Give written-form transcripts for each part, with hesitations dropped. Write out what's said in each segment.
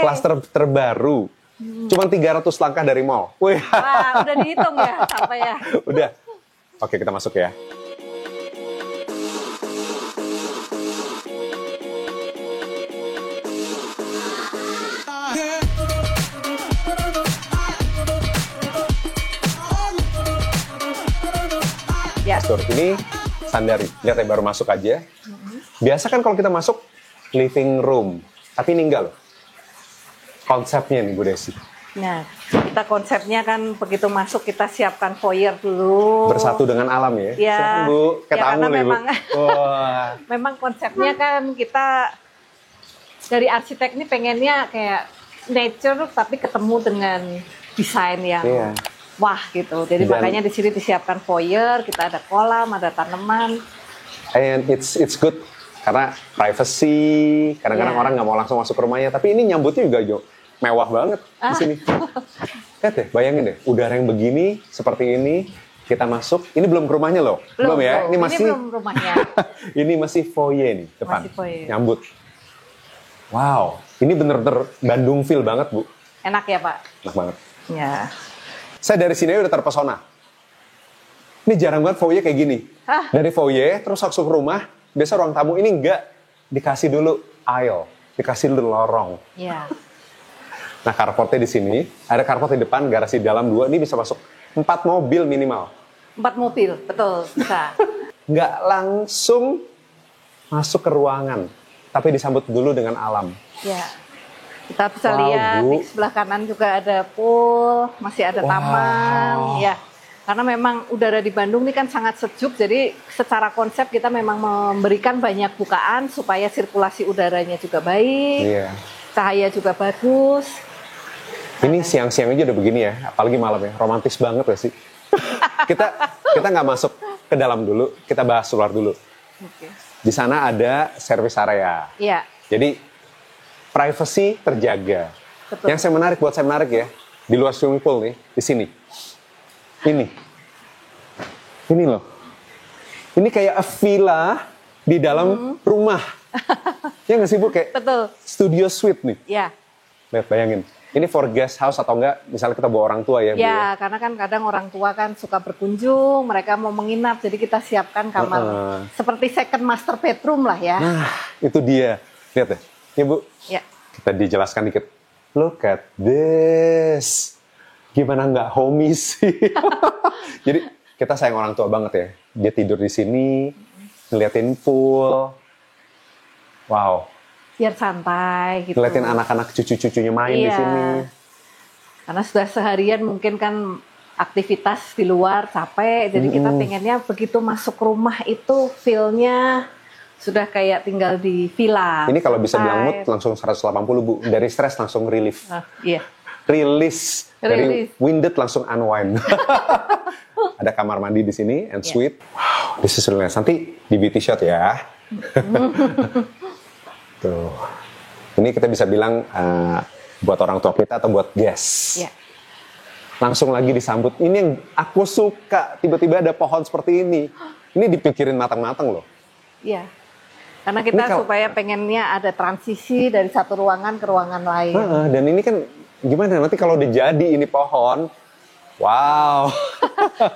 Klaster terbaru. Cuman 300 langkah dari mall. Wih. Wah, udah dihitung ya sampai ya. Udah. Oke, kita masuk ya. Ya. Pastor, ini Sandari. Lihat ya, baru masuk aja. Biasa kan kalau kita masuk living room, tapi ini enggak loh. Konsepnya nih Bu Desi. Nah, kita konsepnya kan begitu masuk kita siapkan foyer dulu. Bersatu dengan alam ya. Ya, Silakan Bu, ke tamu karena nih Bu. memang, Wah. memang konsepnya kan kita dari arsitek ini pengennya kayak nature tapi ketemu dengan desain yang Iya. wah gitu. Jadi Dan- makanya di sini disiapkan foyer, kita ada kolam, ada tanaman. And it's good karena privacy. Kadang-kadang Yeah. orang nggak mau langsung masuk ke rumahnya, tapi ini nyambutnya juga mewah banget di sini. Lihat deh, bayangin deh, udara yang begini seperti ini kita masuk. Ini belum ke rumahnya loh, belum ya? Ini masih belum rumahnya. ini masih foyer nih depan, Masih foyer. nyambut. Wow, ini bener-bener Bandung feel banget Bu, Enak ya Pak? enak banget. Ya. Saya dari sini udah terpesona. Ini jarang banget foyer kayak gini. Hah? Dari foyer terus masuk ke rumah, biasa ruang tamu ini enggak dikasih dulu aisle, dikasih dulu lorong. Ya. Nah, carportnya di sini, ada carport di depan, garasi di dalam 2, ini bisa masuk 4 mobil minimal. 4 mobil, betul, bisa. Nggak langsung masuk ke ruangan, tapi disambut dulu dengan alam. Ya. Kita bisa Wow, lihat Bu. di sebelah kanan juga ada pool, masih ada Wow. taman, ya. Karena memang udara di Bandung ini kan sangat sejuk, jadi secara konsep kita memang memberikan banyak bukaan supaya sirkulasi udaranya juga baik, Iya. cahaya juga bagus. Ini siang-siang aja udah begini ya, apalagi malam ya, romantis banget ya sih. kita nggak masuk ke dalam dulu, kita bahas luar dulu. Oke. Di sana ada service area. Iya, Jadi privacy terjaga. betul. Yang buat saya menarik ya, di luar swimming pool nih, di sini. Ini loh. Ini kayak villa di dalam rumah. Ya nggak sih Bu, kayak Betul, studio suite nih. ya. Lihat, bayangin. Ini for guest house atau enggak, misalnya kita bawa orang tua ya Bu. Ya, karena kan kadang orang tua kan suka berkunjung, mereka mau menginap, jadi kita siapkan kamar seperti second master bedroom lah ya. Nah, itu dia. Lihat deh. Ya Bu, Ya, kita dijelaskan dikit. Look at this. Gimana nggak homey sih? Jadi kita sayang orang tua banget ya. Dia tidur di sini, ngeliatin pool. Wow, biar santai gitu. ngeliatin anak-anak cucu-cucunya main di Iya. sini. Karena sudah seharian mungkin kan aktivitas di luar capek, jadi kita pengennya begitu masuk rumah itu feel-nya sudah kayak tinggal di villa. Ini kalau bisa bilang mood Santai. langsung 180 Bu. Dari stres langsung relief. Iya. Release. Dari Release. winded langsung unwind. Ada kamar mandi di sini and suite. Wow, this is really nice. Nanti di beauty shot ya. Tuh. Ini kita bisa bilang buat orang tua kita atau buat guest. Iya. Langsung lagi disambut. Ini yang aku suka. Tiba-tiba ada pohon seperti ini. Ini dipikirin matang-matang loh. Iya. Karena kita Ini kalau- supaya pengennya ada transisi dari satu ruangan ke ruangan lain. Dan ini kan gimana nanti kalau udah jadi ini pohon. Wow.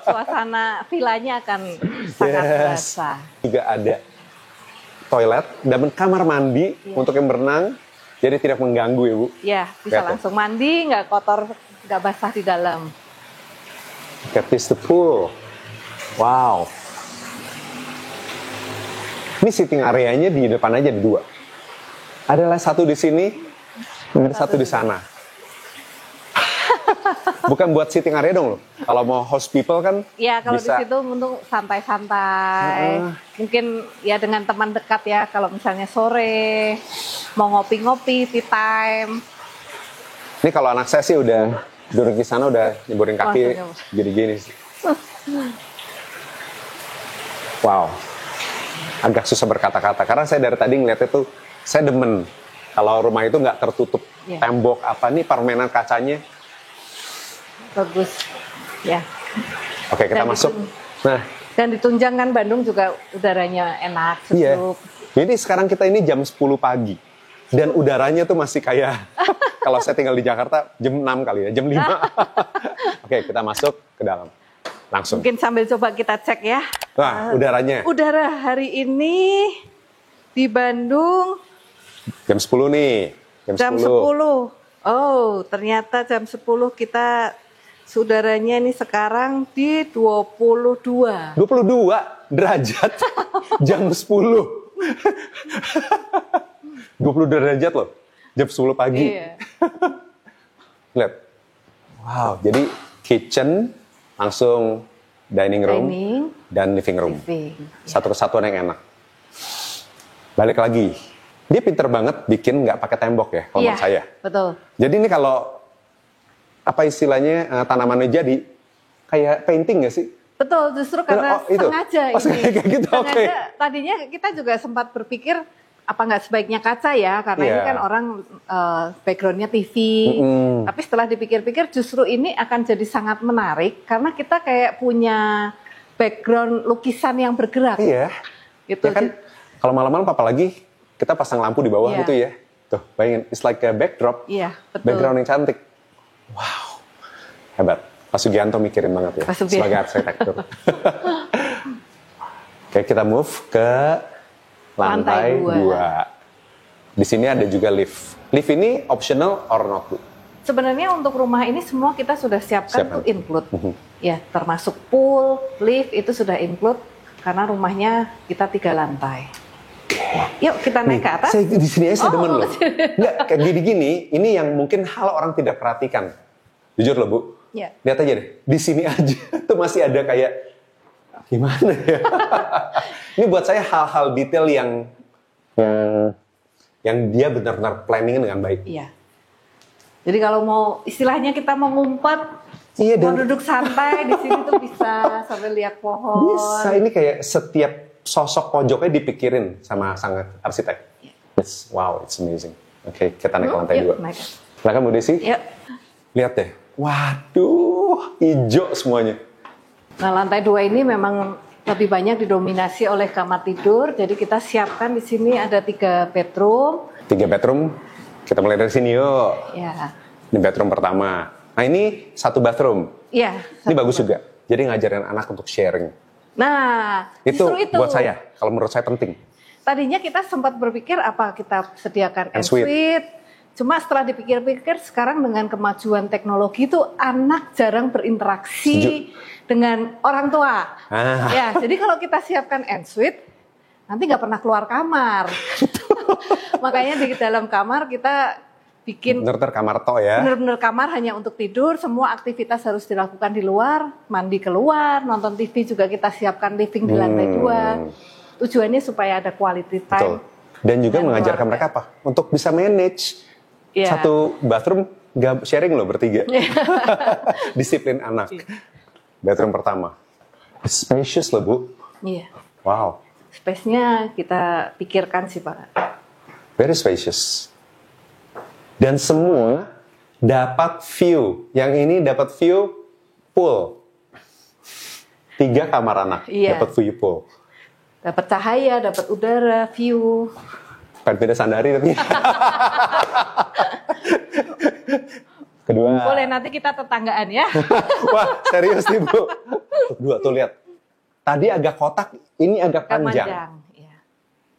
Suasana villanya akan sangat berasa. Juga ada toilet dan kamar mandi untuk yang berenang. Jadi tidak mengganggu ya Bu. Ya, bisa Lihat ya. langsung mandi, nggak kotor, nggak basah di dalam. Look at this, the pool. Wow. Ini sitting areanya di depan aja di 2. Adalah satu di sini, ada satu di sana. Bukan buat sitting area dong loh. Kalau mau host people kan Ya, kalau bisa. di situ untuk santai-santai. Mungkin ya dengan teman dekat ya, kalau misalnya sore, mau ngopi-ngopi, tea time. Ini kalau anak saya sih udah duduk di sana udah nyeburin kaki Langsung nyebur. jadi gini sih. Wow. Agak susah berkata-kata karena saya dari tadi ngeliatnya tuh saya demen kalau rumah itu nggak tertutup Iya. tembok apa nih permainan kacanya. Bagus. Ya. Oke, kita Dan masuk. Nah, Dan di Tunjang kan Bandung juga udaranya enak, iya. sejuk. Jadi sekarang kita ini jam 10 pagi dan udaranya tuh masih kayak Kalau saya tinggal di Jakarta jam 6 kali ya, jam 5. Oke, kita masuk ke dalam. Langsung. Mungkin sambil coba kita cek ya. Wah, udaranya. Udara hari ini di Bandung Jam 10 nih. jam 10. Oh, ternyata jam 10 kita udaranya ini sekarang di 22. 22 derajat jam 10. 22 derajat loh. Jam 10 pagi. Iya. Lihat. Wow, jadi kitchen langsung dining room dan living room. Satu kesatuan yang enak. Balik lagi. Dia pinter banget bikin nggak pakai tembok ya, kalau menurut saya. Betul. Jadi ini kalau apa istilahnya tanamannya jadi kayak painting nggak sih? Betul, justru karena sengaja ini. Kayak gitu, sengaja, tadinya kita juga sempat berpikir apa nggak sebaiknya kaca ya, karena ini kan orang backgroundnya TV. Tapi setelah dipikir-pikir justru ini akan jadi sangat menarik karena kita kayak punya background lukisan yang bergerak. Iya. Gitu. Ya kan, kalau malam-malam apalagi kita pasang lampu di bawah gitu ya. Tuh, bayangin, it's like a backdrop. Iya, betul. Background yang cantik. Wow, hebat. Pak Sugianto mikirin banget ya, sebagai arsitektur. Oke, kita move ke lantai 2. Di sini ada juga lift. Lift ini optional or not, Bu? Sebenarnya untuk rumah ini semua kita sudah siapkan to include. Ya, termasuk pool, lift itu sudah include karena rumahnya kita 3 lantai. Yuk kita naik ke atas. Saya di sini aja saya demen loh. Nggak, kayak gini-gini, ini yang mungkin hal orang tidak perhatikan. Jujur loh Bu, lihat aja deh, di sini aja tuh masih ada kayak, gimana ya. Ini buat saya hal-hal detail yang dia benar-benar planning dengan baik. Iya. Jadi kalau mau istilahnya kita mau ngumpet, mau duduk santai di sini tuh bisa sambil lihat pohon. Bisa, ini kayak setiap sosok pojoknya dipikirin sama sang arsitek. Wow, it's amazing. Oke, kita naik ke lantai 2. Silakan Bu Desi. Lihat deh. Waduh, hijau semuanya. Nah, lantai 2 ini memang lebih banyak didominasi oleh kamar tidur. Jadi kita siapkan di sini ada 3 bedroom. 3 bedroom. Kita mulai dari sini yuk. Ya. Ini bedroom pertama. Nah, ini 1 bathroom. Iya. Ini bagus juga. Jadi ngajarin anak untuk sharing. Nah, itu buat saya, kalau menurut saya penting. Tadinya kita sempat berpikir apa kita sediakan ensuite. Cuma setelah dipikir-pikir sekarang dengan kemajuan teknologi itu anak jarang berinteraksi dengan orang tua. Ya, jadi kalau kita siapkan ensuite, nanti nggak pernah keluar kamar. Makanya di dalam kamar kita bikin bener-bener kamar toh ya. Bener-bener kamar hanya untuk tidur, semua aktivitas harus dilakukan di luar, mandi keluar, nonton TV juga kita siapkan living di lantai 2. Tujuannya supaya ada quality time. Betul. Dan juga mengajarkan mereka apa? Untuk bisa manage satu bathroom, gak sharing loh bertiga. Disiplin anak. Bathroom pertama. Spacious loh Bu. Iya. Wow. Space-nya kita pikirkan sih Pak. Very spacious. Dan semua dapat view. Yang ini dapat view pool. 3 kamar anak dapat view pool. Dapat cahaya, dapat udara, view. Bukan beda sandari tapi. Kedua. Boleh nanti kita tetanggaan ya. Wah serius nih Bu. Kedua tuh lihat. Tadi agak kotak, ini agak panjang.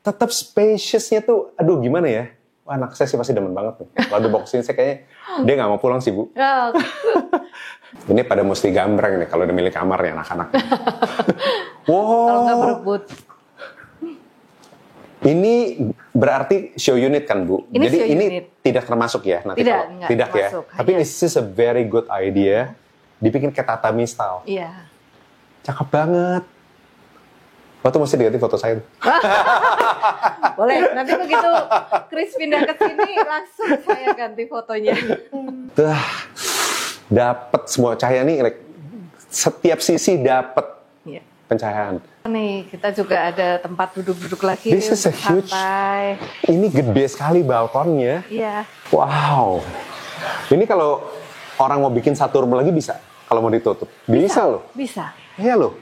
Tetap spaciousnya tuh, aduh gimana ya. Wah, anak saya sih pasti demen banget nih. Kalau dibawa kesini saya kayaknya dia nggak mau pulang sih Bu. Ini pada mesti gambreng nih kalau udah milih kamar nih anak-anak. Wow. Kalau nggak berebut. Ini berarti show unit kan Bu? Ini jadi show ini unit. Tidak termasuk ya nanti tidak ya. Tapi this is a very good idea. Dibikin kayak tatami style. Iya. Cakep banget. Waktu mesti diganti foto saya. Boleh, nanti begitu Chris pindah ke sini langsung saya ganti fotonya. Dapat semua cahaya nih, like, setiap sisi dapat pencahayaan. Nih, kita juga ada tempat duduk-duduk lagi. This is a huge. Ini gede sekali balkonnya. Iya. Wow. Ini kalau orang mau bikin satu rumah lagi bisa, kalau mau ditutup. Bisa loh. Bisa. Iya loh.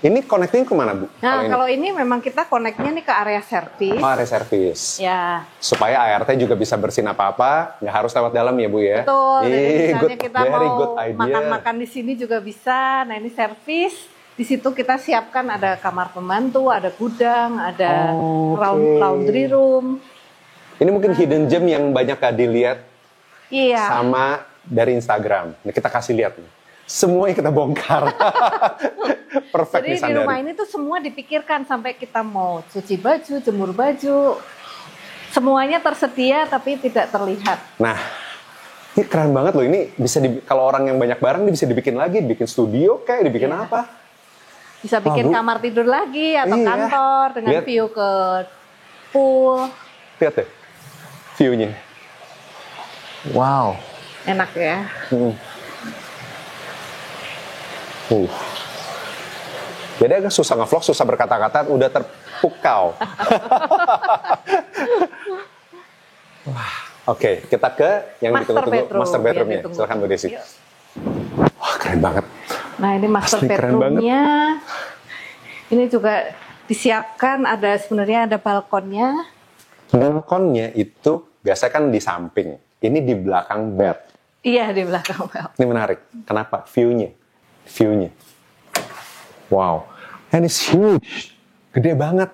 Ini connecting kemana, Bu? Nah, ini? kalau ini memang kita connect-nya nih ke area servis. Oh, area servis. Ya. Supaya ART juga bisa bersin apa-apa, nggak harus lewat dalam ya, Bu ya? Betul. Jadi misalnya good, kita very mau good idea. makan-makan di sini juga bisa. Nah, ini servis. Di situ kita siapkan ada kamar pembantu, ada gudang, ada laundry room. Ini mungkin hidden gem yang banyak gak dilihat Iya. sama dari Instagram. Nah, kita kasih lihat nih. Semua yang kita bongkar. Perfect nih Jadi di Sandari. rumah ini tuh semua dipikirkan sampai kita mau cuci baju, jemur baju. Semuanya tersedia tapi tidak terlihat. Nah, ini keren banget loh. Ini bisa kalau orang yang banyak barang ini bisa dibikin lagi, bikin studio kayak dibikin Iya. apa? Bisa bikin Bu. kamar tidur lagi atau Iya. kantor dengan Lihat. view ke pool. Lihat deh view-nya. Wow. Enak ya. Jadi agak susah nge-vlog, susah berkata-kata, udah terpukau. Wah, oke, kita ke yang ditunggu-tunggu, master bedroom-nya. Silakan Bu Desi. Yuk. Wah, keren banget. Nah, ini master Asli keren bedroom-nya. Ini juga disiapkan, sebenarnya ada balkonnya. Balkonnya itu biasa kan di samping, ini di belakang bed. Iya, di belakang bel. Ini menarik. Kenapa? View-nya. Wow. And it's huge. Gede banget.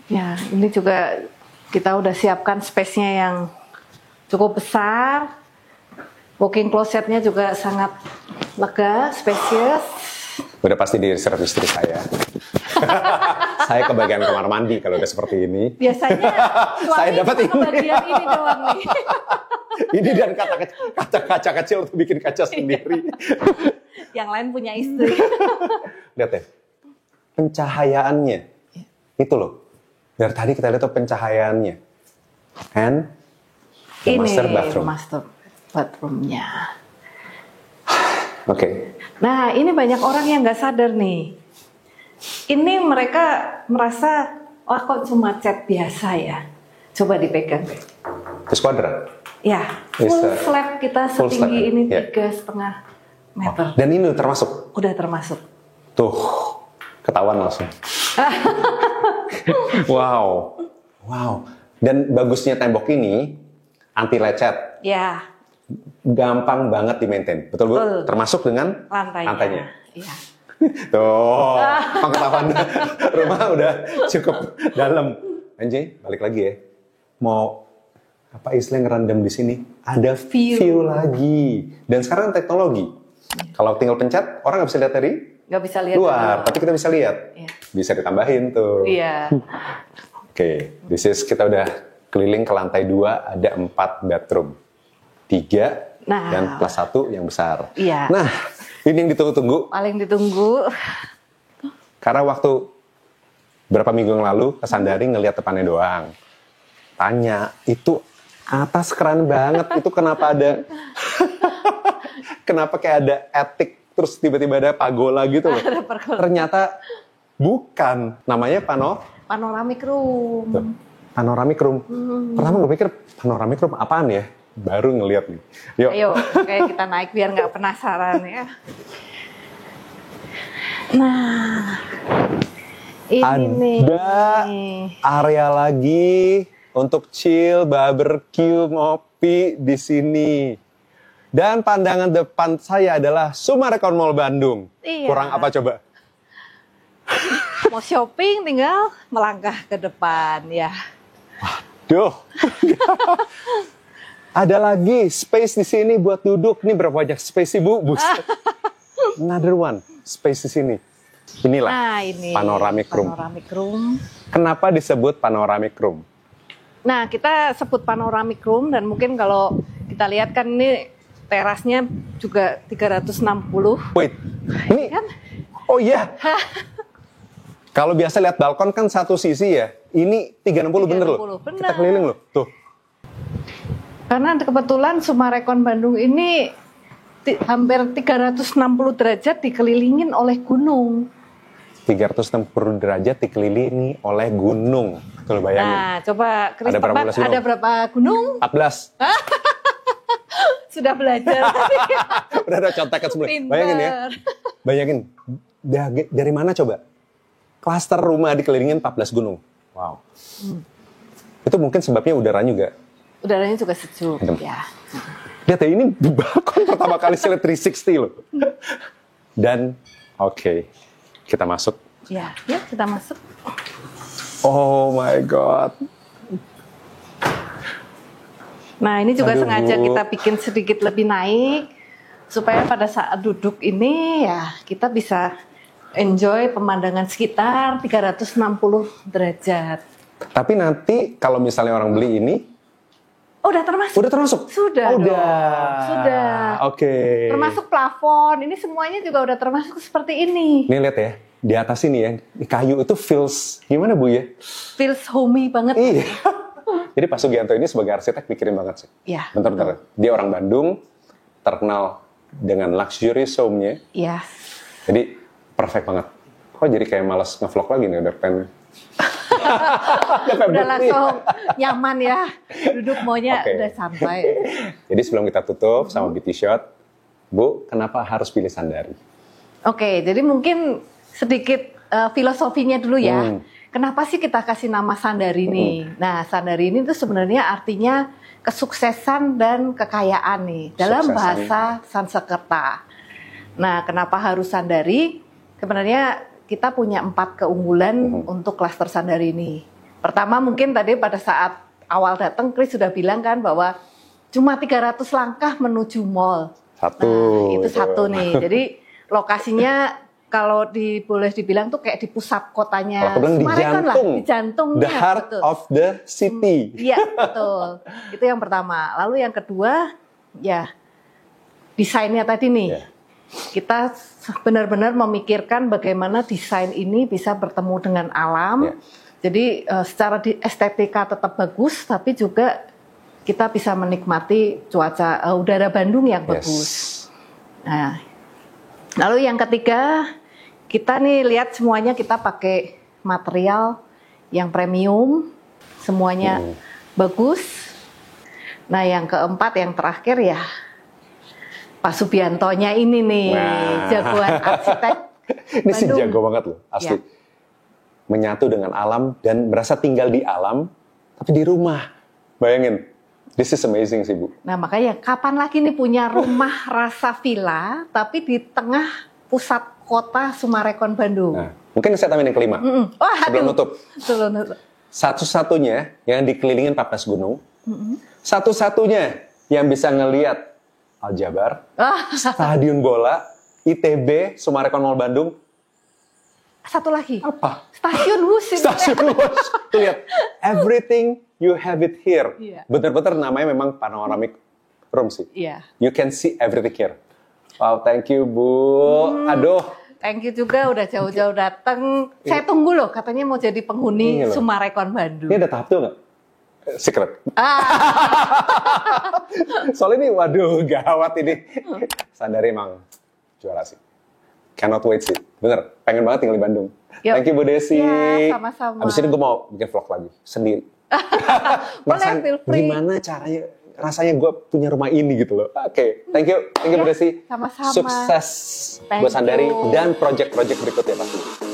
Ya, ini juga kita udah siapkan space-nya yang cukup besar. Walk-in closet-nya juga sangat lega, spacious. Udah pasti di servis istri saya. Saya kebagian kamar mandi kalau udah seperti ini. Biasanya Saya suami dapat cuma ini. kebagian ini doang nih. Ini dan kaca kecil untuk bikin kaca sendiri. Yang lain punya istri. Lihat deh. Pencahayaannya. Itu loh. Dari tadi kita lihat tuh pencahayaannya. And the Ini master bathroom. master bathroom-nya. Oke. Nah, ini banyak orang yang nggak sadar nih. Ini mereka merasa, oh kok cuma cat biasa ya. Coba dipegang. Terus kuadrat. Ya, full Bisa. slab kita Full slab, setinggi ini ya. 3,5 meter. Dan ini udah termasuk. Udah termasuk. Tuh. Ketahuan langsung. Wow. Wow. Dan bagusnya tembok ini anti lecet. Ya, Gampang banget di-maintain. Betul, Bu? Betul. Termasuk dengan lantainya. Iya. Tuh, pengetahuan rumah udah cukup dalam. Anjing, balik lagi ya. Mau apa istilahnya ngerendam di sini? Ada view lagi. Dan sekarang teknologi. Kalau tinggal pencet, orang nggak bisa lihat dari Nggak bisa lihat luar, dulu. tapi kita bisa lihat. Iya. Bisa ditambahin tuh. Iya. Oke, this is kita udah keliling ke lantai 2, ada 4 bedroom. 3 Nah. dan plus 1 yang besar. Iya. Nah, ini yang ditunggu-tunggu. Paling ditunggu. Karena waktu berapa minggu yang lalu ke Sandari ngelihat depannya doang. Tanya, itu atas keren banget, itu kenapa ada kenapa kayak ada attic terus tiba-tiba ada pagola gitu loh. Ada pergola. Ternyata bukan, namanya Panoramic room. Tuh, panoramic room. Pertama gue pikir panoramic room apaan ya? Baru ngeliat nih. Yuk. Ayo, kayak kita naik biar nggak penasaran ya. Nah, ini nih. Ada area lagi untuk chill, barbecue, ngopi di sini. Dan pandangan depan saya adalah Summarecon Mall Bandung. Iya. Kurang apa coba? Mau shopping tinggal melangkah ke depan ya. Duh. Ada lagi space di sini buat duduk. Ini berapa banyak space sih, Bu? Buset. Another one space di sini. Inilah Nah, ini panoramic room. Panoramic room. Kenapa disebut panoramic room? Nah, kita sebut panoramic room dan mungkin kalau kita lihat kan ini terasnya juga 360. Wait, ini Kan? oh iya. Kalau biasa lihat balkon kan satu sisi ya. Ini 360 bener loh. 360, bener. Kita keliling loh. Tuh. Karena kebetulan Summarecon Bandung ini hampir 360 derajat dikelilingin oleh gunung. 360 derajat dikelilingi oleh gunung. Tuh lo bayangin. Nah, coba Chris Ada berapa tebak belas gunung? ada berapa gunung? 14. sudah belajar. Udah ada contekan semua. Bayangin ya. Bayangin. Dari mana coba? Klaster rumah dikelilingin 14 gunung. Wow. Itu mungkin sebabnya udaranya juga. Udaranya juga sejuk. Ya. Lihat ya, ini di balkon pertama kali saya lihat 360 loh. Dan oke, kita masuk. Ya, kita masuk. Oh my God. Nah, ini juga Aduh, sengaja Bu. kita bikin sedikit lebih naik supaya pada saat duduk ini ya kita bisa enjoy pemandangan sekitar 360 derajat. Tapi nanti kalau misalnya orang beli ini, Udah termasuk? udah termasuk? Sudah dong. Sudah. Oke. Termasuk plafon, ini semuanya juga udah termasuk seperti ini. Nih lihat ya, di atas ini ya, di kayu itu feels gimana Bu ya? Feels homey banget. Iya. Jadi Pak Sugianto ini sebagai arsitek pikirin banget sih. Iya. Bentar. Dia orang Bandung, terkenal dengan luxury home-nya. Iya. Jadi perfect banget. Kok jadi kayak malas nge-vlog lagi nih, udah pengen. Udah langsung nyaman ya, duduk maunya udah sampai. Jadi sebelum kita tutup sama beauty shot, Bu, kenapa harus pilih Sandari? Oke, jadi mungkin sedikit filosofinya dulu ya. Kenapa sih kita kasih nama Sandari nih? Nah, Sandari ini tuh sebenarnya artinya kesuksesan dan kekayaan nih dalam bahasa Sanskerta. Nah, kenapa harus Sandari? Sebenarnya kita punya 4 keunggulan untuk klaster Sandari ini. Pertama mungkin tadi pada saat awal datang Chris sudah bilang kan bahwa cuma 300 langkah menuju mall. Itu satu nih. Jadi lokasinya kalau boleh dibilang tuh kayak di pusat kotanya. Kalau di jantung. Di jantungnya. The heart of the city. Iya, betul. Itu yang pertama. Lalu yang kedua, ya desainnya tadi nih. Yeah. Kita benar-benar memikirkan bagaimana desain ini bisa bertemu dengan alam. Yeah. Jadi secara estetika tetap bagus, tapi juga kita bisa menikmati cuaca udara Bandung yang bagus. Nah, lalu yang ketiga, kita nih lihat semuanya kita pakai material yang premium, semuanya bagus. Nah, yang keempat, yang terakhir ya Pak Subiantonya ini nih, jagoan arsitek Ini sih jago banget loh, asli. Ya. Menyatu dengan alam dan merasa tinggal di alam, tapi di rumah. Bayangin, this is amazing sih Bu. Nah makanya kapan lagi nih punya rumah rasa villa, tapi di tengah pusat kota Sumarekon Bandung. Nah, mungkin saya tambahin yang kelima, sebelum nutup. Satu-satunya yang dikelilingin 14 gunung, satu-satunya yang bisa ngelihat Aljabar, Stadion Bola, ITB, Sumarekon Mall Bandung. Satu lagi. Apa? Stasiun Wush. Stasiun Wush. Tuh lihat, everything you have it here. Yeah. Bener-bener namanya memang panoramic room sih. Yeah. You can see everything here. Wow, thank you Bu. Aduh. Thank you juga udah jauh-jauh datang. Saya tunggu loh, katanya mau jadi penghuni Sumarekon Bandung. Ini ada tahap tuh nggak? Secret. Soalnya ini, waduh, gawat ini. Sandari emang juara sih. Cannot wait sih. Bener, pengen banget tinggal di Bandung. Yuk. Thank you Bu Desi. Ya, sama-sama. Abis ini gue mau bikin vlog lagi, sendiri. Boleh, feel free. Gimana caranya, rasanya gue punya rumah ini gitu loh. Oke, thank you Bu Desi. Sama-sama. Sukses buat Sandari dan project-project berikutnya pasti.